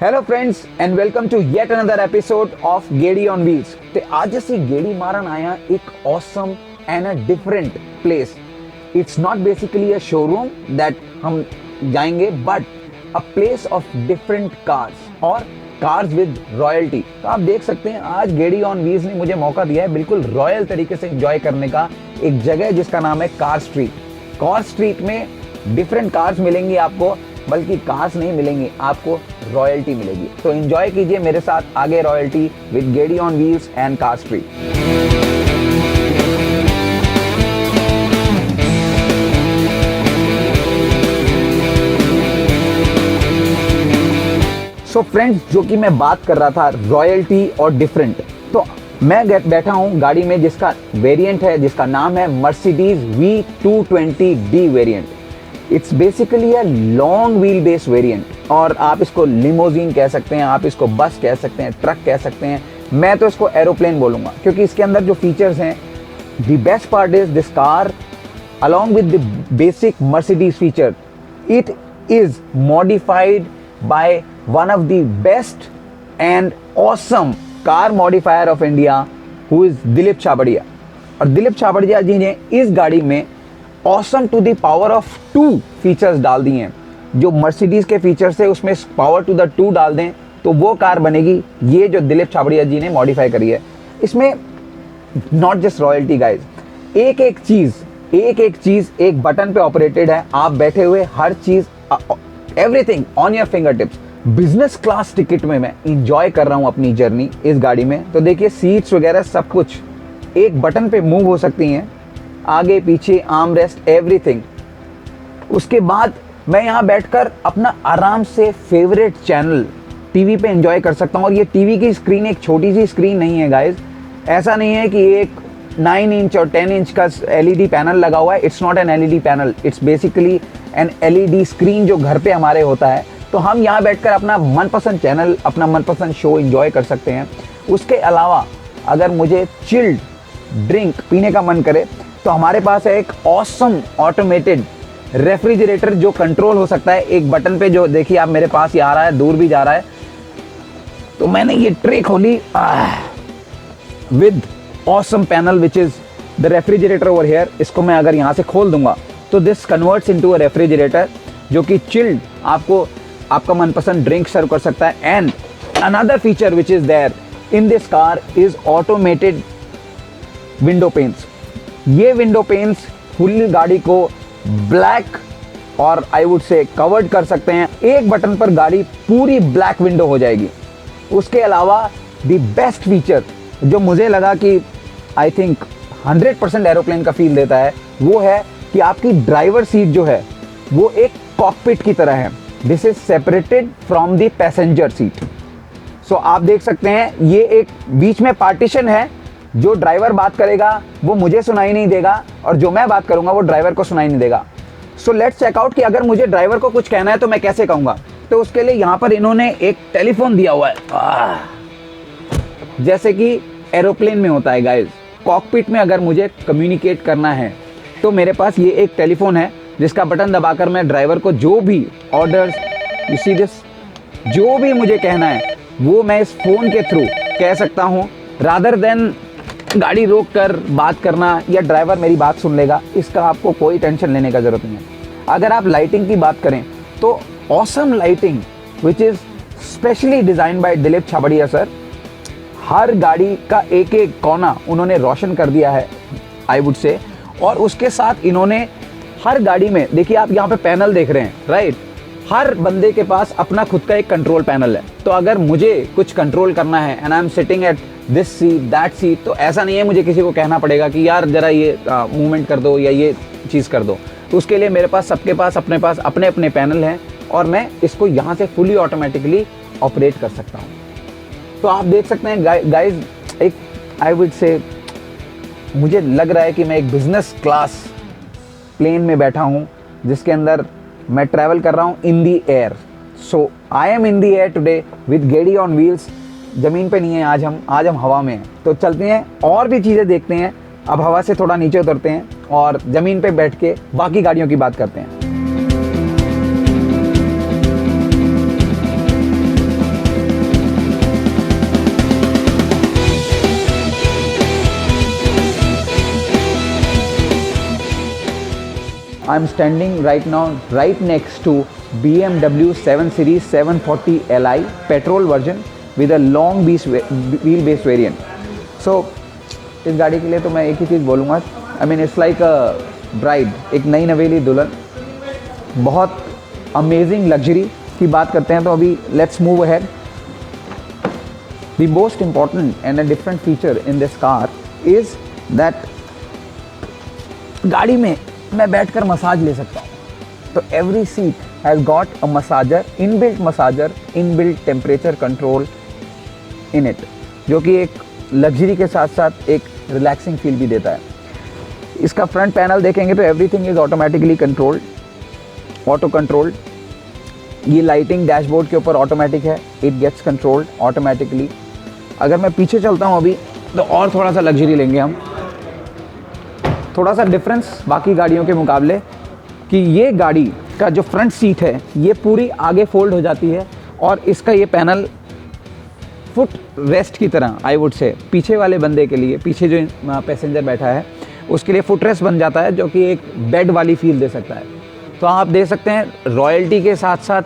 Hello friends and welcome to yet another episode of Gedi on wheels. ते आज ਅਸੀਂ गेड़ी मारन आया एक awesome and a different place. It's not basically a showroom that हम जाएंगे but a place of different cars और कार्स विद रॉयल्टी। तो आप देख सकते हैं आज गेड़ी ऑन व्हील्स ने मुझे मौका दिया है बिल्कुल रॉयल तरीके से एंजॉय करने का एक जगह जिसका नाम है कार स्ट्रीट। कार स्ट्रीट में डिफरेंट कार्स मिलेंगी आपको, बल्कि कार्स नहीं मिलेंगी आपको, रॉयल्टी मिलेगी। तो एंजॉय कीजिए मेरे साथ आगे रॉयल्टी विद गेड़ी on wheels and car street. So friends, जो कि मैं बात कर रहा था रॉयल्टी और डिफरेंट, तो मैं बैठा हूं गाड़ी में जिसका वेरिएंट है, जिसका नाम है Mercedes V220D variant. It's basically a long wheel base variant और आप इसको लिमोजीन कह सकते हैं, आप इसको बस कह सकते हैं, ट्रक कह सकते हैं। मैं तो इसको एरोप्लेन बोलूँगा क्योंकि इसके अंदर जो फीचर्स हैं, the best part is this car along with the basic Mercedes feature, it is modified by one of the best and awesome car modifier of India, who is Dilip Chhabria. और दिलीप छाबड़िया जी ने इस गाड़ी में awesome to the power of 2 features डाल दिए हैं। जो Mercedes के फीचर्स है उसमें पावर टू द 2 डाल दें तो वो कार बनेगी, ये जो दिलीप छाबड़िया जी ने मॉडिफाई करी है। इसमें नॉट जस्ट रॉयल्टी गाइज, एक एक चीज एक बटन पे ऑपरेटेड है। आप बैठे हुए हर चीज, everything on your finger tips. Business class ticket में मैं इंजॉय कर रहा हूं अपनी जर्नी इस गाड़ी में। तो देखिए सीट्स वगैरह सब कुछ एक बटन पे मूव हो सकती हैं, आगे पीछे, आर्म रेस्ट, एवरीथिंग। उसके बाद मैं यहाँ बैठकर अपना आराम से फेवरेट चैनल टीवी पे एंजॉय कर सकता हूँ। और ये टीवी की स्क्रीन एक छोटी सी स्क्रीन नहीं है गाइज, ऐसा नहीं है कि एक 9 इंच और 10 इंच का LED पैनल लगा हुआ है। It's not an LED panel, it's basically an LED screen जो घर पे हमारे होता है। तो हम यहाँ बैठकर अपना मनपसंद चैनल, अपना मनपसंद शो एंजॉय कर सकते हैं। उसके अलावा अगर मुझे चिल्ड ड्रिंक पीने का मन करे तो हमारे पास है एक ऑसम ऑटोमेटेड रेफ्रिजरेटर जो कंट्रोल हो सकता है एक बटन पे। जो देखिए आप मेरे पास ही आ रहा है, दूर भी जा रहा है। तो मैंने ये ट्रे खोली with awesome panel which is the refrigerator over here. इसको मैं अगर यहाँ से खोल दूंगा तो this converts into a refrigerator जो कि चिल्ड आपको आपका मनपसंद ड्रिंक सर्व कर सकता है। And another feature which is there in this car is automated window panes. ये विंडो पेन्स फुल गाड़ी को ब्लैक और आई वुड से कवर्ड कर सकते हैं। एक बटन पर गाड़ी पूरी ब्लैक विंडो हो जाएगी। उसके अलावा द बेस्ट फीचर जो मुझे लगा कि आई थिंक 100% एरोप्लेन का फील देता है, वो है कि आपकी ड्राइवर सीट जो है वो एक कॉकपिट की तरह है। This is separated from the passenger seat. So आप देख सकते हैं ये एक बीच में पार्टीशन है। जो ड्राइवर बात करेगा वो मुझे सुनाई नहीं देगा और जो मैं बात करूंगा वो ड्राइवर को सुनाई नहीं देगा। सो लेट्स चेक आउट कि अगर मुझे ड्राइवर को कुछ कहना है तो मैं कैसे कहूंगा। तो उसके लिए यहाँ पर इन्होंने एक टेलीफोन दिया हुआ है, जैसे कि एरोप्लेन में होता है गाइस। कॉकपिट में अगर मुझे कम्युनिकेट करना है तो मेरे पास ये एक टेलीफोन है जिसका बटन दबाकर मैं ड्राइवर को जो भी ऑर्डर्स, यू सी दिस, जो भी मुझे कहना है वो मैं इस फोन के थ्रू कह सकता हूँ, रादर देन गाड़ी रोक कर बात करना या ड्राइवर मेरी बात सुन लेगा। इसका आपको कोई टेंशन लेने का जरूरत नहीं है। अगर आप लाइटिंग की बात करें तो awesome lighting which is specially design by Dilip Chhabria sir. हर गाड़ी का एक एक कोना उन्होंने रोशन कर दिया है आई वुड से। और उसके साथ इन्होंने हर गाड़ी में, देखिए आप यहाँ पे पैनल देख रहे हैं राइट, हर बंदे के पास अपना खुद का एक कंट्रोल पैनल है। तो अगर मुझे कुछ कंट्रोल करना है and I am sitting at this seat that seat, तो ऐसा नहीं है मुझे किसी को कहना पड़ेगा कि यार जरा ये मूवमेंट कर दो या ये चीज़ कर दो। तो उसके लिए मेरे पास सबके पास अपने अपने पैनल हैं और मैं इसको यहाँ से फुली ऑटोमेटिकली ऑपरेट कर सकता हूँ। तो आप देख सकते हैं गाइज, एक आई वुड से मुझे लग रहा है कि मैं एक बिजनेस क्लास प्लेन में बैठा हूँ जिसके अंदर मैं ट्रैवल कर रहा हूँ in the air. So I am in the air today with गेड़ी ऑन व्हील्स। ज़मीन पे नहीं है आज हम हवा में हैं। तो चलते हैं और भी चीज़ें देखते हैं। अब हवा से थोड़ा नीचे उतरते हैं और ज़मीन पे बैठ के बाकी गाड़ियों की बात करते हैं। I am standing right now right next to BMW 7 Series 740 Li petrol version with a long wheel base variant. So इस गाड़ी के लिए तो मैं एक ही चीज़ बोलूँगा, I mean it's like a bride, एक नई नवेली दुल्हन. बहुत अमेजिंग लग्जरी की बात करते हैं तो अभी let's move ahead. The most important and a different feature in this car is that गाड़ी में मैं बैठकर मसाज ले सकता हूँ. तो every seat has got a massager, inbuilt temperature control in it, जो कि एक लग्जरी के साथ साथ एक रिलैक्सिंग फील भी देता है. इसका फ्रंट पैनल देखेंगे तो everything is automatically controlled, auto controlled. ये लाइटिंग डैशबोर्ड के ऊपर ऑटोमेटिक है, इट गेट्स कंट्रोल्ड ऑटोमेटिकली. अगर मैं पीछे चलता हूँ अभी तो और थोड़ा सा लग्जरी लेंगे हम. थोड़ा सा डिफरेंस बाकी गाड़ियों के मुकाबले कि ये गाड़ी का जो फ्रंट सीट है ये पूरी आगे फोल्ड हो जाती है और इसका ये पैनल फुट रेस्ट की तरह, आई वुड से, पीछे वाले बंदे के लिए, पीछे जो पैसेंजर बैठा है उसके लिए फुट रेस्ट बन जाता है, जो कि एक बेड वाली फील दे सकता है. तो आप देख सकते हैं रॉयल्टी के साथ साथ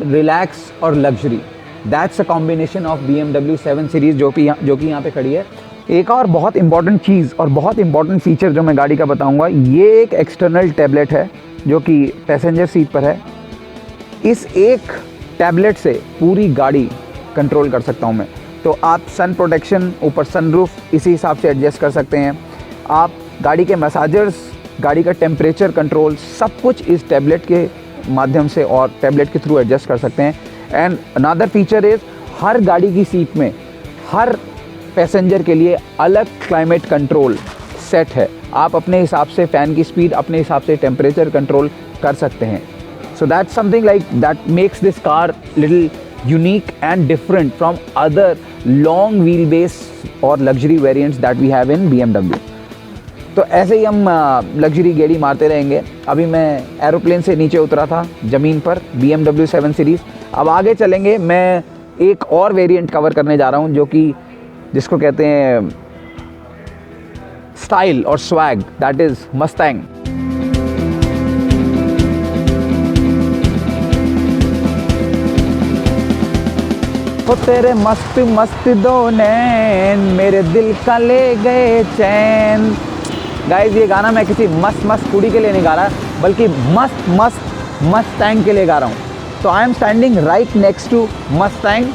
रिलैक्स और luxury, that's a combination of BMW 7 series जो कि यहाँ पे खड़ी है. एक और बहुत इंपॉर्टेंट चीज़ और बहुत इंपॉर्टेंट फीचर जो मैं गाड़ी का बताऊंगा, ये एक एक्सटर्नल टैबलेट है जो कि पैसेंजर सीट पर है. इस एक टैबलेट से पूरी गाड़ी कंट्रोल कर सकता हूं मैं. तो आप सन प्रोटेक्शन, ऊपर सनरूफ इसी हिसाब से एडजस्ट कर सकते हैं. आप गाड़ी के मसाजर्स, गाड़ी का टेम्परेचर कंट्रोल, सब कुछ इस टैबलेट के माध्यम से और टैबलेट के थ्रू एडजस्ट कर सकते हैं. And another feature is her गाड़ी की सीट में हर पैसेंजर के लिए अलग क्लाइमेट कंट्रोल सेट है. आप अपने हिसाब से फ़ैन की स्पीड, अपने हिसाब से टेम्परेचर कंट्रोल कर सकते हैं. So that's something like that makes this car little unique and different from other long wheel base और luxury variants that we have in BMW. तो ऐसे ही हम लग्जरी गेड़ी मारते रहेंगे. अभी मैं एरोप्लेन से नीचे उतरा था ज़मीन पर, BMW 7 सीरीज़. अब आगे चलेंगे, मैं एक और वेरिएंट कवर करने जा रहा हूँ जो कि जिसको कहते हैं स्टाइल और स्वैग, दैट इज़ मस्टैंग. ओ तेरे मस्त मस्त दो नैन मेरे दिल का ले गए चैन. गाइस, ये गाना मैं किसी मस्त मस्त कुड़ी के लिए नहीं गा रहा, बल्कि मस्त मस्त मस्टैंग के लिए गा रहा हूँ. तो I am standing right next to Mustang,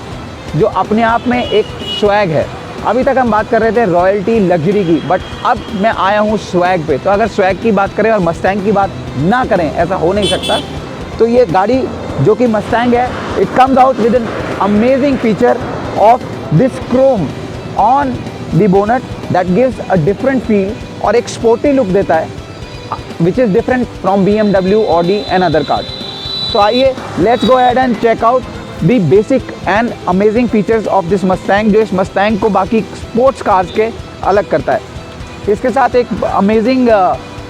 जो अपने आप में एक स्वैग है. अभी तक हम बात कर रहे थे रॉयल्टी लग्जरी की, बट अब मैं आया हूँ स्वैग पे. तो अगर स्वैग की बात करें और मस्टैंग की बात ना करें, ऐसा हो नहीं सकता. तो ये गाड़ी जो कि मस्टैंग है, it comes out with an amazing feature of this chrome on the bonnet that gives a different feel और एक स्पोर्टी लुक देता है, which is different from BMW, Audi and other cars. तो आइए let's go ahead and check out the basic and amazing features of this Mustang, जो इस Mustang को बाकी स्पोर्ट्स कार्स के अलग करता है. इसके साथ एक अमेजिंग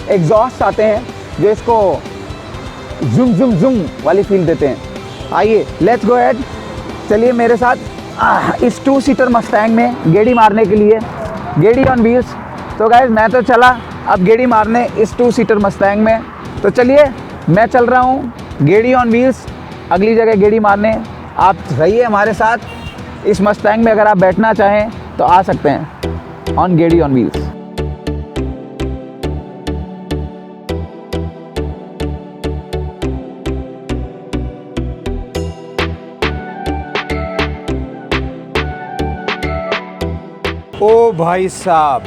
एग्जॉस्ट आते हैं जो इसको जुम जुम जुम वाली फील देते हैं. आइए लेट्स गो अहेड, चलिए मेरे साथ इस 2 सीटर मस्टैंग में गेड़ी मारने के लिए, गेड़ी ऑन व्हील्स. तो गाइस, मैं तो चला अब गेड़ी मारने इस 2 सीटर मस्टैंग में. तो चलिए मैं चल रहा हूँ गेड़ी ऑन व्हील्स, अगली जगह गेड़ी मारने. आप रहिए हमारे साथ. इस मस्टैंग में अगर आप बैठना चाहें तो आ सकते हैं ऑन गेड़ी ऑन व्हील्स. ओ भाई साहब,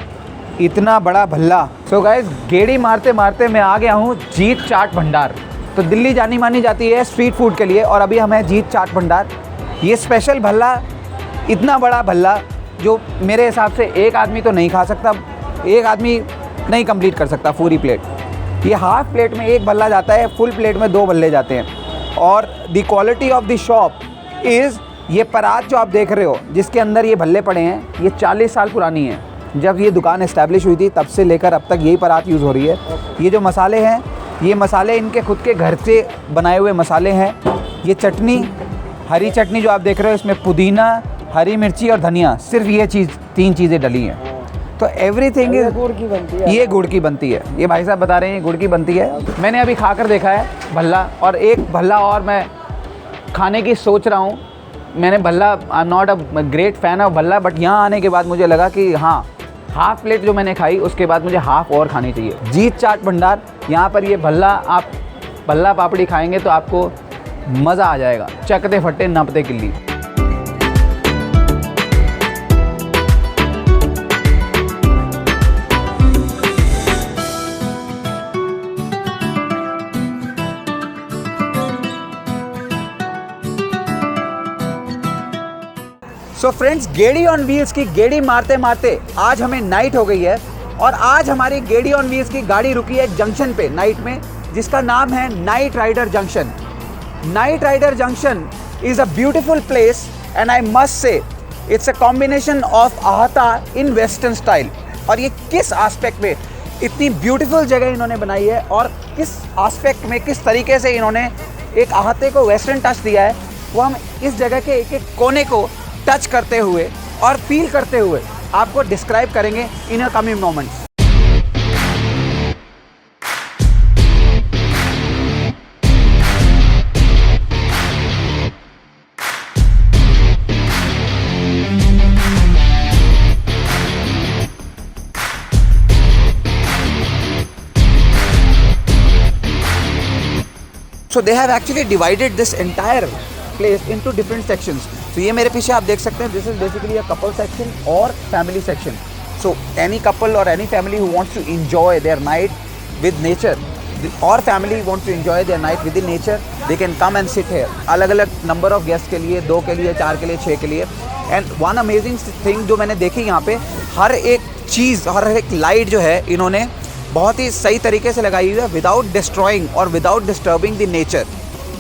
इतना बड़ा भल्ला. सो गाइस, गेड़ी मारते मारते मैं आ गया हूँ जीत चाट भंडार. तो दिल्ली जानी मानी जाती है स्ट्रीट फूड के लिए, और अभी हम हैं जीत चाट भंडार. ये स्पेशल भल्ला, इतना बड़ा भल्ला जो मेरे हिसाब से एक आदमी तो नहीं खा सकता, एक आदमी नहीं कंप्लीट कर सकता पूरी प्लेट. ये हाफ प्लेट में एक भल्ला जाता है, फुल प्लेट में 2 भल्ले जाते हैं. और the quality of the shop is, ये परात जो आप देख रहे हो जिसके अंदर ये भल्ले पड़े हैं, ये 40 साल पुरानी है. जब ये दुकान इस्टेब्लिश हुई थी तब से लेकर अब तक यही परात यूज़ हो रही है. ये जो मसाले हैं, ये मसाले इनके खुद के घर से बनाए हुए मसाले हैं. ये चटनी, हरी चटनी जो आप देख रहे हो, इसमें पुदीना, हरी मिर्ची और धनिया, सिर्फ ये चीज़ 3 चीज़ें डली हैं. तो एवरीथिंग ये इज गुड़ की बनती है। ये गुड़ की बनती है, ये भाई साहब बता रहे हैं ये गुड़ की बनती है। मैंने अभी खाकर देखा है भल्ला, और एक भल्ला और मैं खाने की सोच रहा हूँ। मैंने Bhalla, I am not a great fan of Bhalla, but यहाँ आने के बाद मुझे लगा कि हाँ, हाफ़ प्लेट जो मैंने खाई उसके बाद मुझे हाफ़ और खानी चाहिए। जीत चाट भंडार, यहाँ पर ये भल्ला, आप भल्ला पापड़ी खाएंगे तो आपको मज़ा आ जाएगा। चकते फट्टे नपते किल्ली। So friends, Gedi on wheels की गेड़ी मारते मारते आज हमें नाइट हो गई है, और आज हमारी गेड़ी ऑन व्हील्स की गाड़ी रुकी है जंक्शन पे नाइट में, जिसका नाम है Knight Rider junction. Knight Rider junction is a beautiful place and I must say it's a combination of आहता इन वेस्टर्न स्टाइल। और ये किस एस्पेक्ट में इतनी ब्यूटीफुल जगह इन्होंने बनाई है, और किस एस्पेक्ट में, किस तरीके से इन्होंने एक आहते को वेस्टर्न टच दिया है, वो हम इस जगह के एक एक कोने को टच करते हुए और फील करते हुए आपको डिस्क्राइब करेंगे in a coming moments. So they have actually divided this entire place into different sections. तो ये मेरे पीछे आप देख सकते हैं, this is basically a couple section और family section. So any couple or any family who wants to enjoy their night with nature, or family wants to enjoy their night with the nature, they can come and sit here. अलग अलग number of guests के लिए, 2 के लिए, 4 के लिए, 6 के लिए. And one amazing thing जो मैंने देखी यहाँ पे, हर एक चीज़, हर एक लाइट जो है इन्होंने बहुत ही सही तरीके से लगाई हुई है, विदाउट डिस्ट्रॉइंग और without disturbing the nature.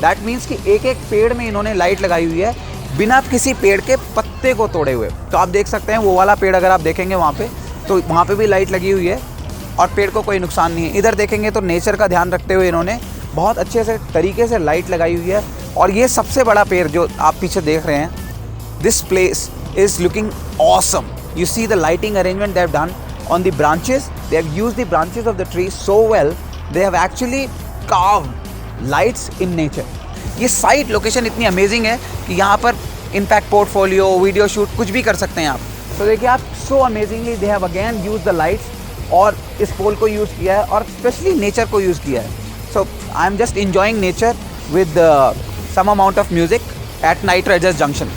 That means कि एक एक पेड़ में इन्होंने लाइट लगाई हुई है बिना किसी पेड़ के पत्ते को तोड़े हुए। तो आप देख सकते हैं वो वाला पेड़ अगर आप देखेंगे वहाँ पे, तो वहाँ पे भी लाइट लगी हुई है और पेड़ को कोई नुकसान नहीं है। इधर देखेंगे तो नेचर का ध्यान रखते हुए इन्होंने बहुत अच्छे से तरीके से लाइट लगाई हुई है। और ये सबसे बड़ा पेड़ जो आप पीछे देख रहे हैं, this place is looking awesome. You see the lighting arrangement they have done on the branches. They have used the branches of the tree so well, they have actually carved lights in nature. ये site location इतनी amazing है कि यहाँ पर impact portfolio, video shoot कुछ भी कर सकते हैं आप। तो देखिए आप, so amazingly they have again use the lights और इस पोल को यूज़ किया है और स्पेशली नेचर को यूज़ किया है। So I am just enjoying nature with some amount of music at Knight Riders junction.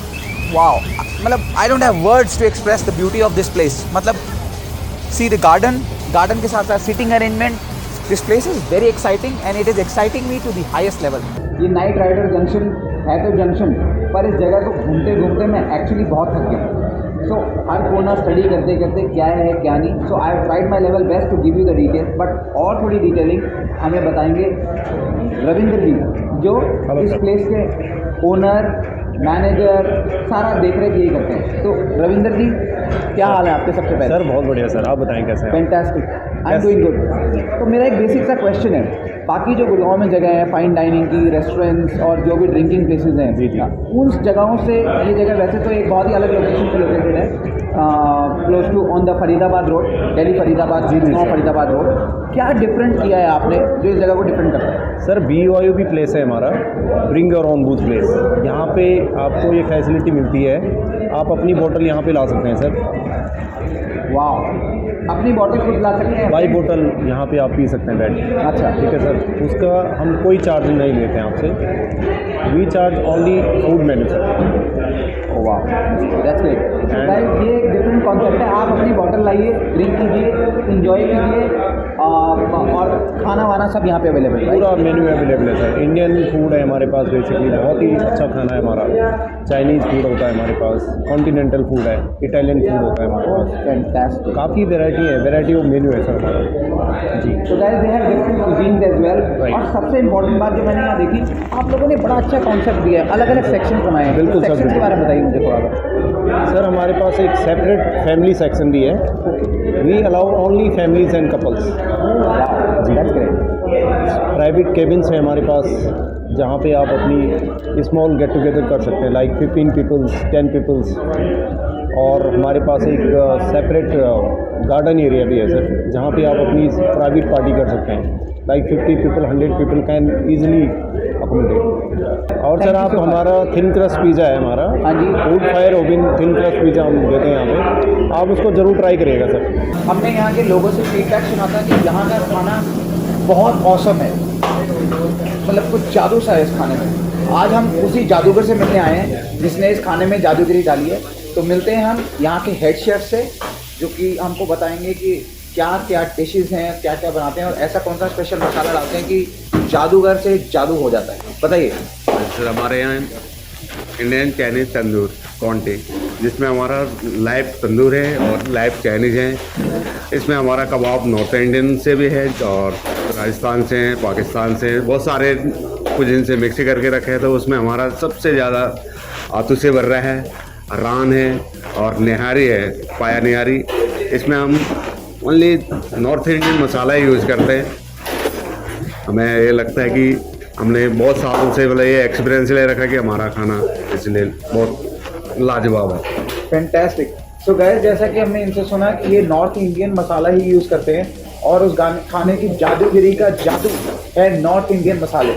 Wow, मतलब I don't have words to express the beauty of this place. मतलब see the garden के साथ साथ seating arrangement, this place is very exciting and it is exciting me to the highest level. ये Knight Rider junction है तो junction, पर इस जगह को घूमते घूमते मैं एक्चुअली बहुत थक गया। सो हर कोना स्टडी करते करते क्या है क्या नहीं, so I have tried my level best to give you the detail, but और थोड़ी डिटेलिंग हमें बताएंगे रविंद्र जी, जो इस प्लेस के ओनर, मैनेजर, सारा देख रेख यही करते हैं। तो रविंद्र जी, क्या हाल है आपके? सबसे पहले सर बहुत बढ़िया सर, आप बताएं कैसे हैं? Fantastic, I am doing good. तो मेरा एक बेसिक सा क्वेश्चन है, बाकी जो गुड़गांव में जगह है फाइन डाइनिंग की, रेस्टोरेंट्स और जो भी ड्रिंकिंग प्लेसेस हैं, जी जी, उन जगहों से ये जगह वैसे तो एक बहुत ही अलग लोकेशन पे लोकेटेड है, close to on the Faridabad road, Delhi Faridabad, Faridabad road. क्या डिफरेंट किया है आपने जो इस जगह को डिफरेंट करता है? सर BYOB प्लेस है हमारा, bring your own booth place. यहाँ पे आपको ये फैसिलिटी मिलती है, आप अपनी बोतल यहाँ पे ला सकते हैं सर। वाह, अपनी बोतल खुद ला सकते हैं? बाई बोतल यहाँ पे आप पी सकते हैं बैठ। अच्छा, ठीक है सर, उसका हम कोई चार्ज नहीं लेते हैं आपसे। We charge only food menu sir. वाह, दैट्स ग्रेट। ये एक डिफरेंट कॉन्सेप्ट है, आप अपनी बोतल लाइए, ड्रिंक कीजिए, इंजॉय कीजिए, और खाना वाना सब यहाँ पे अवेलेबल है। पूरा मेन्यू अवेलेबल है सर। इंडियन फूड है हमारे पास, बेसिकली बहुत ही अच्छा खाना है हमारा। चाइनीज़ फूड होता है हमारे पास, कॉन्टिनेंटल फूड है, इटालियन फूड होता है हमारे पास। फैंटास्टिक, काफ़ी वैरायटी है, वैरायटी ऑफ मेन्यू है सर हमारा जी। तो guys, they have different cuisines as well. और सबसे इंपॉर्टेंट बात जो मैंने यहाँ देखी, आप लोगों ने बड़ा अच्छा कॉन्सेप्ट दिया है, अलग अलग सेक्शन बनाए हैं। बिल्कुल सर, सेक्शन के बारे में बताइए मुझे थोड़ा सा। सर हमारे पास एक सेपरेट फैमिली सेक्शन भी है। We allow only families and couples जी। प्राइवेट केबिन्स हैं हमारे पास, जहाँ पे आप अपनी स्मॉल गेट टुगेदर कर सकते हैं, लाइक 15 पीपल्स, 10 पीपल्स। और हमारे पास एक सेपरेट गार्डन एरिया भी है सर, जहाँ पे आप अपनी प्राइवेट पार्टी कर सकते हैं। Like 50 people 100 people can easily accommodate. और सर आप हमारा थिन क्रस्ट पिज़्ज़ा है हमारा, हाँ जी। Wood fire oven thin crust pizza हम देते हैं यहाँ पे, आप उसको ज़रूर ट्राई करिएगा सर। हमने यहाँ के लोगों से फीडबैक सुना था कि यहाँ का खाना बहुत औसम है, मतलब कुछ जादू सा है इस खाने में। आज हम उसी जादूगर से मिलने आए हैं जिसने इस खाने में जादूगरी डाली है। तो मिलते हैं हम यहाँ के हेड शेफ से, जो कि हमको बताएंगे कि क्या क्या डिशेस हैं, क्या क्या बनाते हैं और ऐसा कौन सा स्पेशल मसाला डालते हैं कि जादूगर से जादू हो जाता है। बताइए सर। हमारे यहाँ इंडियन चाइनीज़ तंदूर कॉन्टे, जिसमें हमारा लाइव तंदूर है और लाइव चाइनीज़ है। इसमें हमारा कबाब नॉर्थ इंडियन से भी है और राजस्थान से हैं, पाकिस्तान से, बहुत सारे कुछ इनसे मिक्स करके रखे हैं। तो उसमें हमारा सबसे ज़्यादा आतू से भर रहा है, रान है और निहारी है, पाया निहारी। इसमें हम ओनली नॉर्थ इंडियन मसाला ही यूज़ करते हैं। हमें ये लगता है कि हमने बहुत सालों से मतलब ये एक्सपीरियंस ले रखा है कि हमारा खाना इसलिए बहुत लाजवाब है। फैंटास्टिक। सो गाइस, जैसा कि हमने इनसे सुना कि ये नॉर्थ इंडियन मसाला ही यूज़ करते हैं और उस खाने की जादूगिरी का जादू है नॉर्थ इंडियन मसाले।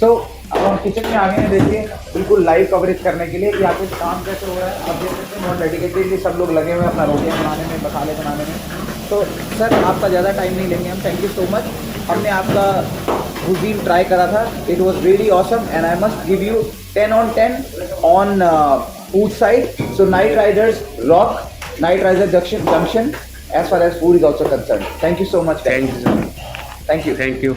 सो अब हम किचन में आ गए हैं, देखिए बिल्कुल लाइव कवरेज करने के लिए कि यहाँ पे काम कैसे हो रहा है। अब देख सकते हैं बहुत डेडिकेटेडली सब लोग लगे हुए हैं अपना रोटियाँ बनाने में, मसाले बनाने में। तो सर आपका ज़्यादा टाइम नहीं लेंगे हम, थैंक यू सो मच। हमने आपका cuisine ट्राई करा था, it was really awesome and I must give you 10 on 10 on food side. So Knight Riders rock, Knight Rider Junction as far as food is also concerned. Thank you so much guys. Thank you sir. Thank you. Thank you.